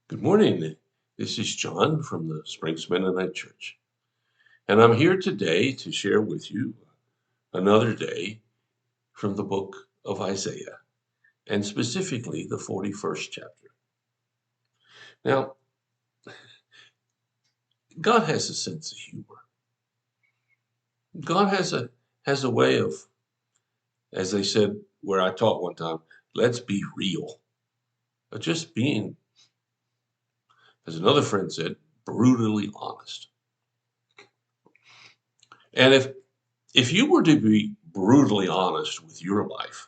Good morning. This is John from the Springs Mennonite Church, and I'm here today to share with you another day from the book of Isaiah, and specifically the 41st chapter. Now, God has a sense of humor. God has a way of, as they said where I taught one time, let's be real. But just being, as another friend said, brutally honest. And if you were to be brutally honest with your life,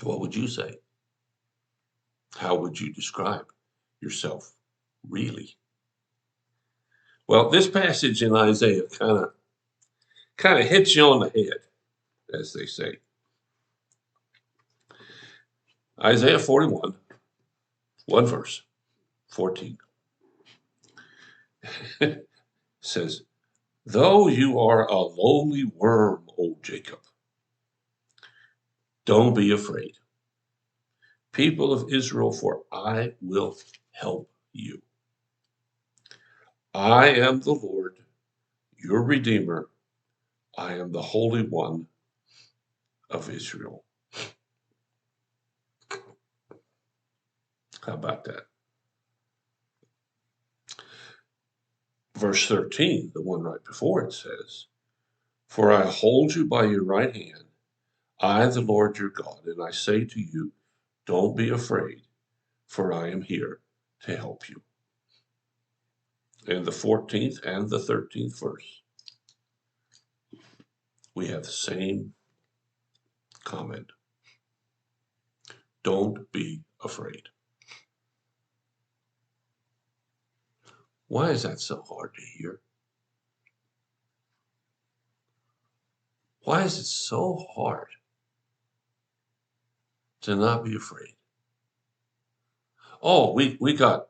what would you say? How would you describe yourself really? Well, this passage in Isaiah kind of hits you on the head, as they say. Isaiah 41, one verse, 14, says, "Though you are a lowly worm, O Jacob, don't be afraid. People of Israel, for I will help you. I am the Lord, your Redeemer. I am the Holy One of Israel." How about that? Verse 13, the one right before it says, "For I hold you by your right hand, I, the Lord your God, and I say to you, don't be afraid, for I am here to help you." In the 14th and the 13th verse, we have the same comment. Don't be afraid. Why is that so hard to hear? Why is it so hard to not be afraid? Oh, we got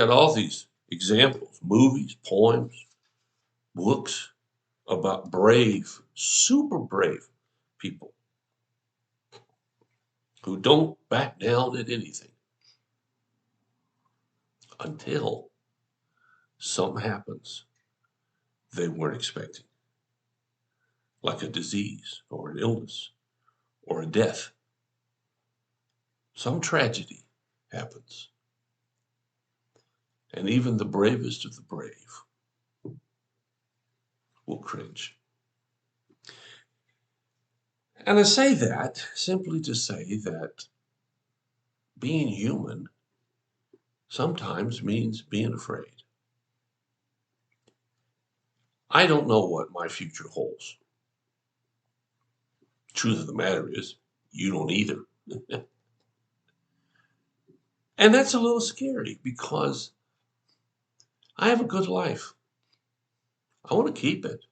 all these examples, movies, poems, books about brave, super brave people who don't back down at anything until something happens they weren't expecting, like a disease or an illness or a death. Some tragedy happens, and even the bravest of the brave will cringe. And I say that simply to say that being human sometimes means being afraid. I don't know what my future holds. Truth of the matter is, you don't either. And that's a little scary because I have a good life. I want to keep it.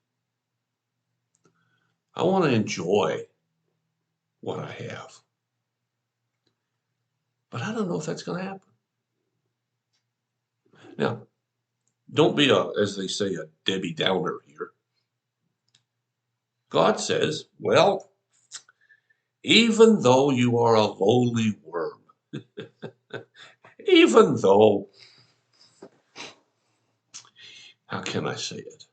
I want to enjoy what I have. But I don't know if that's going to happen. Now, don't be as they say, a Debbie Downer here. God says, well, even though you are a lowly worm, even though, how can I say it?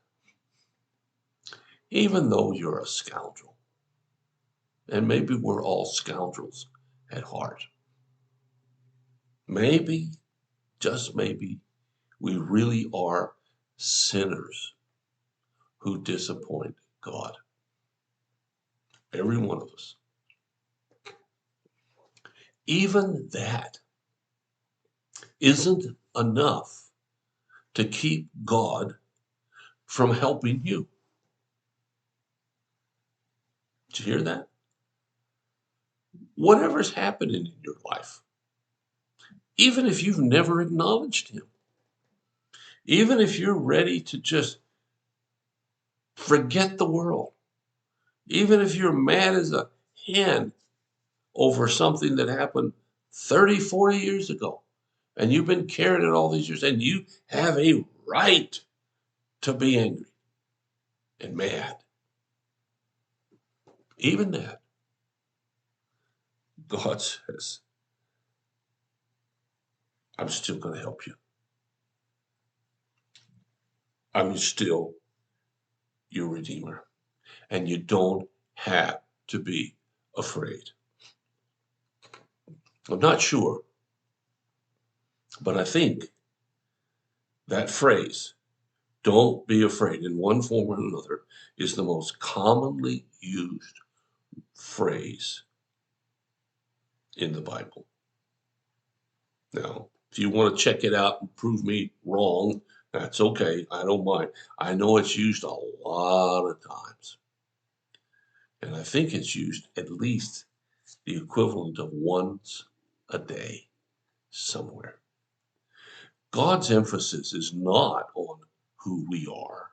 Even though you're a scoundrel, and maybe we're all scoundrels at heart, maybe, just maybe, we really are sinners who disappoint God. Every one of us. Even that isn't enough to keep God from helping you. Did you hear that? Whatever's happening in your life, even if you've never acknowledged Him, even if you're ready to just forget the world, even if you're mad as a hen over something that happened 30, 40 years ago, and you've been carrying it all these years, and you have a right to be angry and mad. Even that, God says, I'm still going to help you. I'm still your Redeemer. And you don't have to be afraid. I'm not sure, but I think that phrase, don't be afraid, in one form or another, is the most commonly used phrase in the Bible. Now, if you want to check it out and prove me wrong, that's okay. I don't mind. I know it's used a lot of times. And I think it's used at least the equivalent of once a day somewhere. God's emphasis is not on who we are.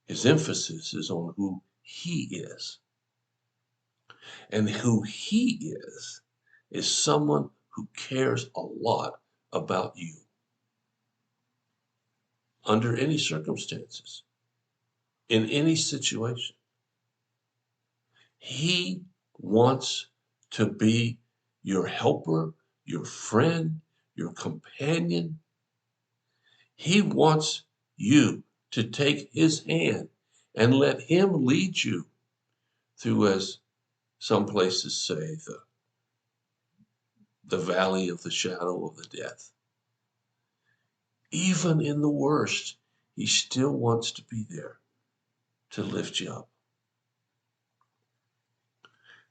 His emphasis is on who he is. And who he is someone who cares a lot about you under any circumstances, in any situation. He wants to be your helper, your friend, your companion. He wants you to take his hand and let him lead you through, as some places say, the valley of the shadow of the death. Even in the worst, he still wants to be there to lift you up.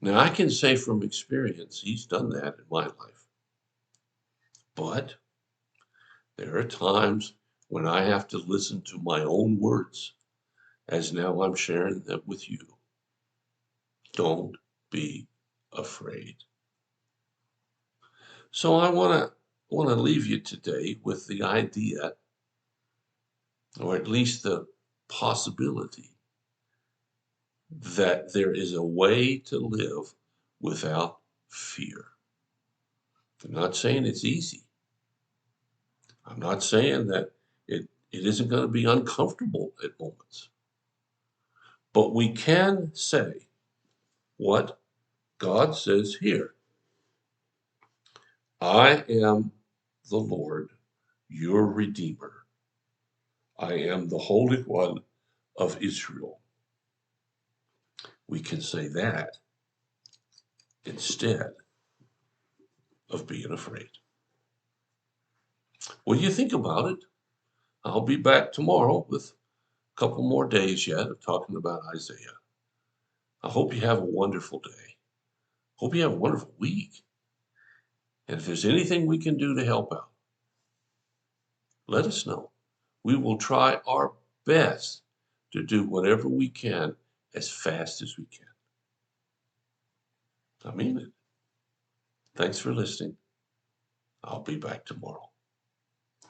Now, I can say from experience, he's done that in my life. But there are times when I have to listen to my own words, as now I'm sharing them with you. Don't be afraid. So I want to leave you today with the idea, or at least the possibility, that there is a way to live without fear. I'm not saying it's easy. I'm not saying that it isn't going to be uncomfortable at moments. But we can say what God says here. I am the Lord, your Redeemer. I am the Holy One of Israel. We can say that instead of being afraid. Well, you think about it. I'll be back tomorrow with a couple more days yet of talking about Isaiah. I hope you have a wonderful day. Hope you have a wonderful week. And if there's anything we can do to help out, let us know. We will try our best to do whatever we can as fast as we can. I mean it. Thanks for listening. I'll be back tomorrow.